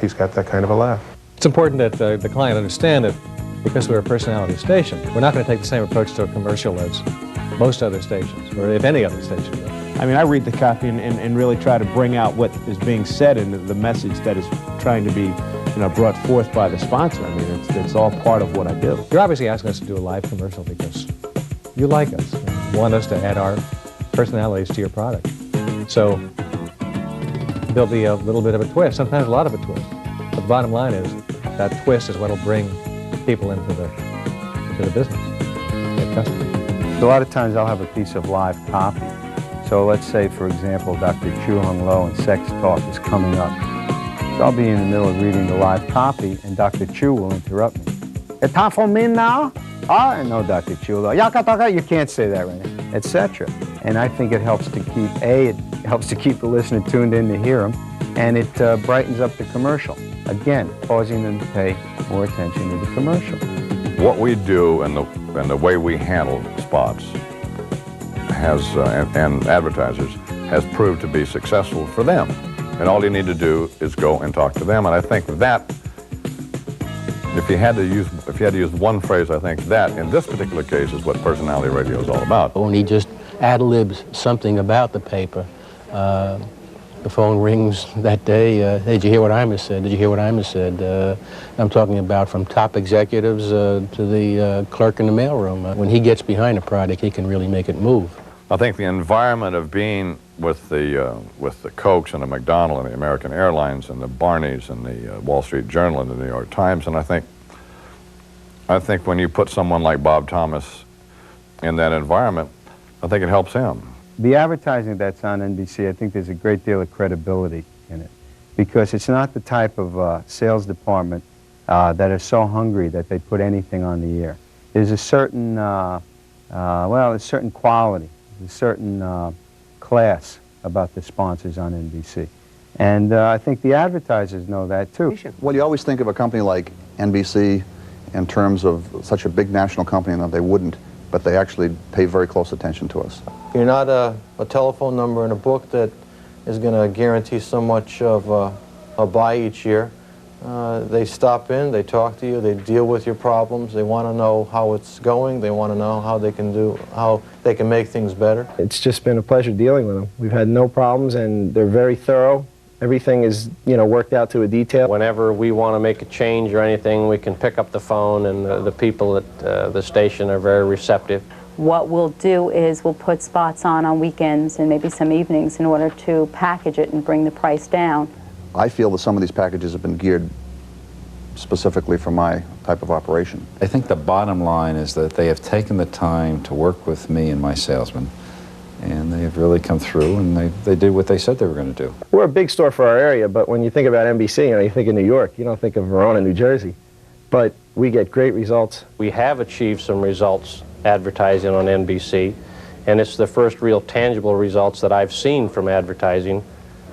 he's got that kind of a laugh. It's important that the client understand that because we're a personality station, we're not going to take the same approach to a commercial as most other stations, or if any other station does. I mean, I read the copy and really try to bring out what is being said and the message that is trying to be, brought forth by the sponsor. I mean, it's all part of what I do. You're obviously asking us to do a live commercial because you like us, you want us to add our personalities to your product. So there'll be a little bit of a twist, sometimes a lot of a twist. But the bottom line is that twist is what will bring people into the business, the customers. A lot of times I'll have a piece of live copy. So let's say, for example, Dr. Chu Hung Lo and Sex Talk is coming up. So I'll be in the middle of reading the live copy, and Dr. Chu will interrupt me. It's time for me now? Oh, no, Dr. Chu. You can't say that right now, etc. And I think it helps to keep, it helps to keep the listener tuned in to hear him, and it brightens up the commercial. Again, causing them to pay more attention to the commercial. What we do and the way we handle spots has, and advertisers, has proved to be successful for them. And all you need to do is go and talk to them. And I think that, if you had to use one phrase, I think that, in this particular case, is what personality radio is all about. When he just ad-libs something about the paper, the phone rings that day, hey, did you hear what Imus said? Did you hear what Imus said? I'm talking about from top executives to the clerk in the mailroom. When he gets behind a product, he can really make it move. I think the environment of being with the Cokes and the McDonald and the American Airlines and the Barneys and the Wall Street Journal and the New York Times, and I think when you put someone like Bob Thomas in that environment, I think it helps him. The advertising that's on NBC, I think there's a great deal of credibility in it, because it's not the type of sales department that are so hungry that they put anything on the air. There's a certain, well, a certain quality, a certain class about the sponsors on NBC. And I think the advertisers know that too. Well, you always think of a company like NBC in terms of such a big national company, and that they wouldn't, but they actually pay very close attention to us. You're not a telephone number in a book that is going to guarantee so much of a buy each year. They stop in, they talk to you, they deal with your problems, they want to know how it's going, they want to know how they can make things better. It's just been a pleasure dealing with them. We've had no problems, and they're very thorough. Everything is, worked out to a detail. Whenever we want to make a change or anything, we can pick up the phone, and the people at the station are very receptive. What we'll do is we'll put spots on weekends and maybe some evenings in order to package it and bring the price down. I feel that some of these packages have been geared specifically for my type of operation. I think the bottom line is that they have taken the time to work with me and my salesmen, and they've really come through, and they did what they said they were going to do. We're a big store for our area, but when you think about NBC, you think of New York. You don't think of Verona, New Jersey. But we get great results. We have achieved some results advertising on NBC, and it's the first real tangible results that I've seen from advertising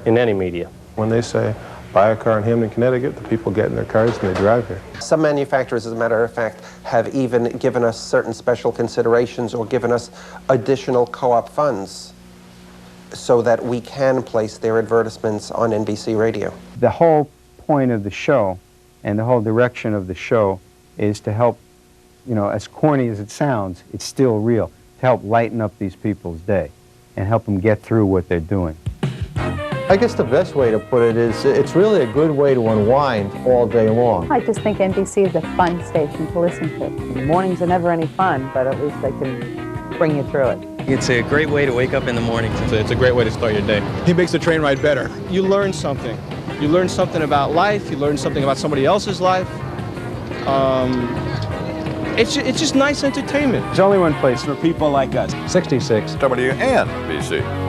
in any media. When they say, buy a car in Hamden, Connecticut, the people get in their cars and they drive here. Some manufacturers, as a matter of fact, have even given us certain special considerations or given us additional co-op funds so that we can place their advertisements on NBC Radio. The whole point of the show and the whole direction of the show is to help, as corny as it sounds, it's still real, to help lighten up these people's day and help them get through what they're doing. I guess the best way to put it is it's really a good way to unwind all day long. I just think NBC is a fun station to listen to. Mornings are never any fun, but at least they can bring you through it. It's a great way to wake up in the morning. It's a great way to start your day. He makes the train ride better. You learn something. You learn something about life. You learn something about somebody else's life. It's just nice entertainment. There's only one place for people like us. 66 WNBC.